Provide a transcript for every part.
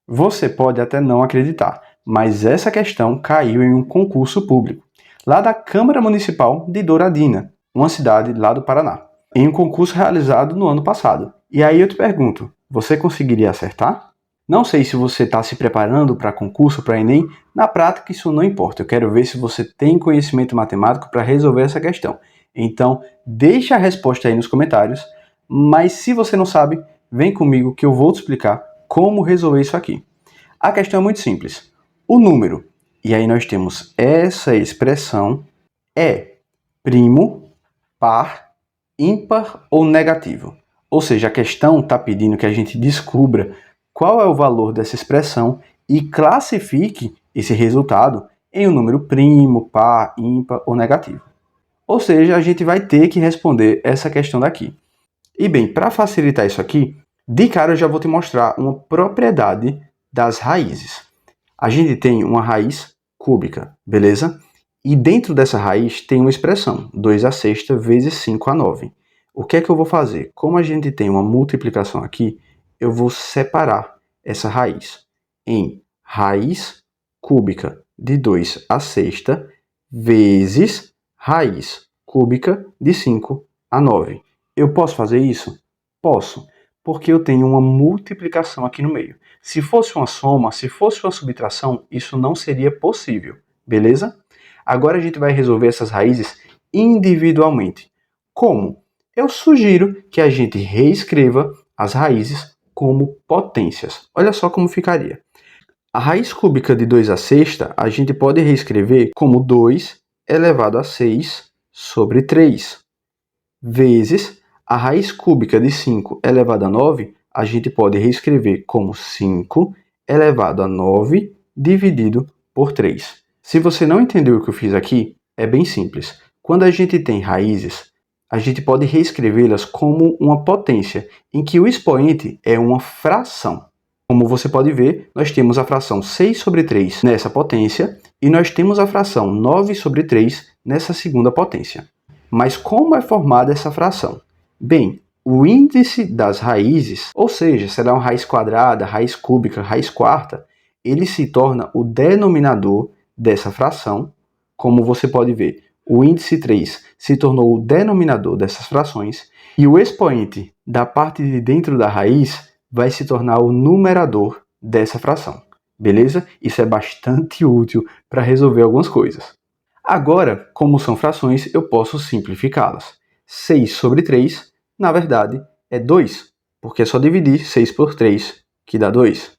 Você pode até não acreditar, mas essa questão caiu em um concurso público, lá da Câmara Municipal de Douradina, uma cidade lá do Paraná, em um concurso realizado no ano passado. E aí eu te pergunto, você conseguiria acertar? Não sei se você está se preparando para concurso, para Enem, na prática isso não importa, eu quero ver se você tem conhecimento matemático para resolver essa questão. Então, deixa a resposta aí nos comentários, mas se você não sabe, vem comigo que eu vou te explicar como resolver isso aqui. A questão é muito simples. O número, e aí nós temos essa expressão, é primo, par, ímpar ou negativo. Ou seja, a questão está pedindo que a gente descubra qual é o valor dessa expressão e classifique esse resultado em um número primo, par, ímpar ou negativo. Ou seja, a gente vai ter que responder essa questão daqui. E bem, para facilitar isso aqui, de cara eu já vou te mostrar uma propriedade das raízes. A gente tem uma raiz cúbica, beleza? E dentro dessa raiz tem uma expressão, 2 à sexta vezes 5 a 9. O que é que eu vou fazer? Como a gente tem uma multiplicação aqui, eu vou separar essa raiz em raiz cúbica de 2 à sexta vezes raiz cúbica de 5 a 9. Eu posso fazer isso? Posso, porque eu tenho uma multiplicação aqui no meio. Se fosse uma soma, se fosse uma subtração, isso não seria possível, beleza? Agora a gente vai resolver essas raízes individualmente. Como? Eu sugiro que a gente reescreva as raízes como potências. Olha só como ficaria. A raiz cúbica de 2 à sexta, a gente pode reescrever como 2 elevado a 6 sobre 3, vezes a raiz cúbica de 5 elevado a 9, a gente pode reescrever como 5 elevado a 9 dividido por 3. Se você não entendeu o que eu fiz aqui, é bem simples. Quando a gente tem raízes, a gente pode reescrevê-las como uma potência, em que o expoente é uma fração. Como você pode ver, nós temos a fração 6 sobre 3 nessa potência e nós temos a fração 9 sobre 3 nessa segunda potência. Mas como é formada essa fração? Bem, o índice das raízes, ou seja, se ela é uma raiz quadrada, raiz cúbica, raiz quarta, ele se torna o denominador dessa fração. Como você pode ver, o índice 3 se tornou o denominador dessas frações e o expoente da parte de dentro da raiz vai se tornar o numerador dessa fração. Beleza? Isso é bastante útil para resolver algumas coisas. Agora, como são frações, eu posso simplificá-las. 6 sobre 3, na verdade, é 2, porque é só dividir 6 por 3, que dá 2,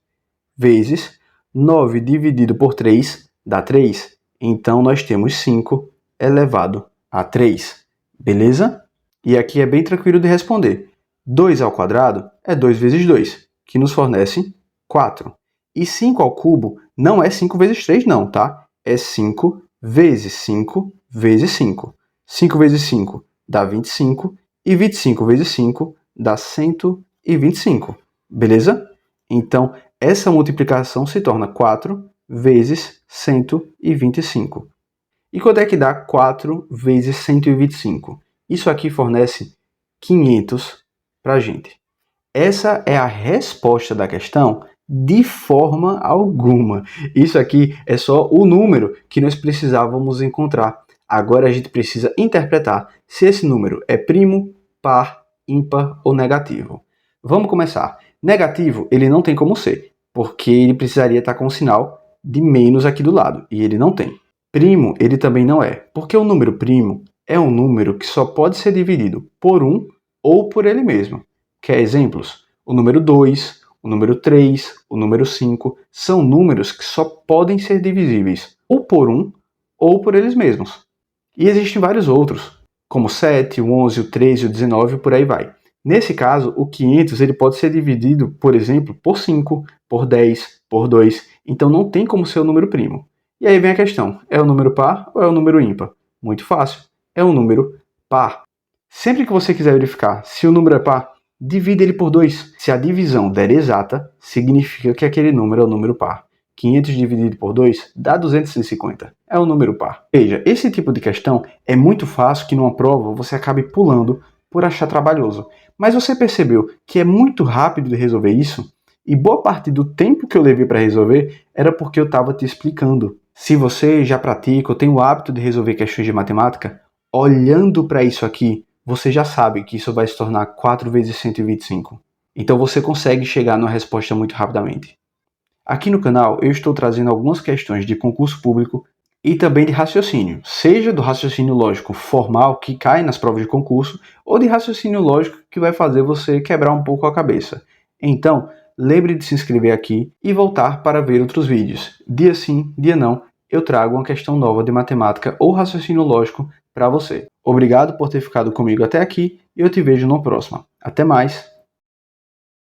vezes 9 dividido por 3 dá 3. Então, nós temos 5 elevado a 3. Beleza? E aqui é bem tranquilo de responder. 2 ao quadrado é 2 vezes 2, que nos fornece 4. E 5 ao cubo não é 5 vezes 3 não, tá? É 5 vezes 5 vezes 5. 5 vezes 5 dá 25 e 25 vezes 5 dá 125. Beleza? Então, essa multiplicação se torna 4 vezes 125. E quanto é que dá 4 vezes 125? Isso aqui fornece 500 para a gente. Essa é a resposta da questão de forma alguma. Isso aqui é só o número que nós precisávamos encontrar. Agora a gente precisa interpretar se esse número é primo, par, ímpar ou negativo. Vamos começar. Negativo, ele não tem como ser, porque ele precisaria estar com um sinal de menos aqui do lado, e ele não tem. Primo, ele também não é, porque o número primo é um número que só pode ser dividido por 1 ou por ele mesmo. Quer exemplos? O número 2, o número 3, o número 5 são números que só podem ser divisíveis ou por 1 ou por eles mesmos. E existem vários outros, como o 7, o 11, o 13, o 19 e por aí vai. Nesse caso, o 500 ele pode ser dividido, por exemplo, por 5, por 10, por 2, então não tem como ser o número primo. E aí vem a questão, é o número par ou é o número ímpar? Muito fácil, é um número par. Sempre que você quiser verificar se o número é par, divide ele por 2. Se a divisão der exata, significa que aquele número é o número par. 500 dividido por 2 dá 250. É um número par. Veja, esse tipo de questão é muito fácil que numa prova você acabe pulando por achar trabalhoso. Mas você percebeu que é muito rápido de resolver isso? E boa parte do tempo que eu levei para resolver era porque eu estava te explicando. Se você já pratica ou tem o hábito de resolver questões de matemática, olhando para isso aqui, você já sabe que isso vai se tornar 4 vezes 125. Então você consegue chegar numa resposta muito rapidamente. Aqui no canal eu estou trazendo algumas questões de concurso público e também de raciocínio, seja do raciocínio lógico formal que cai nas provas de concurso ou de raciocínio lógico que vai fazer você quebrar um pouco a cabeça. Então, lembre de se inscrever aqui e voltar para ver outros vídeos. Dia sim, dia não, eu trago uma questão nova de matemática ou raciocínio lógico para você. Obrigado por ter ficado comigo até aqui e eu te vejo no próximo. Até mais!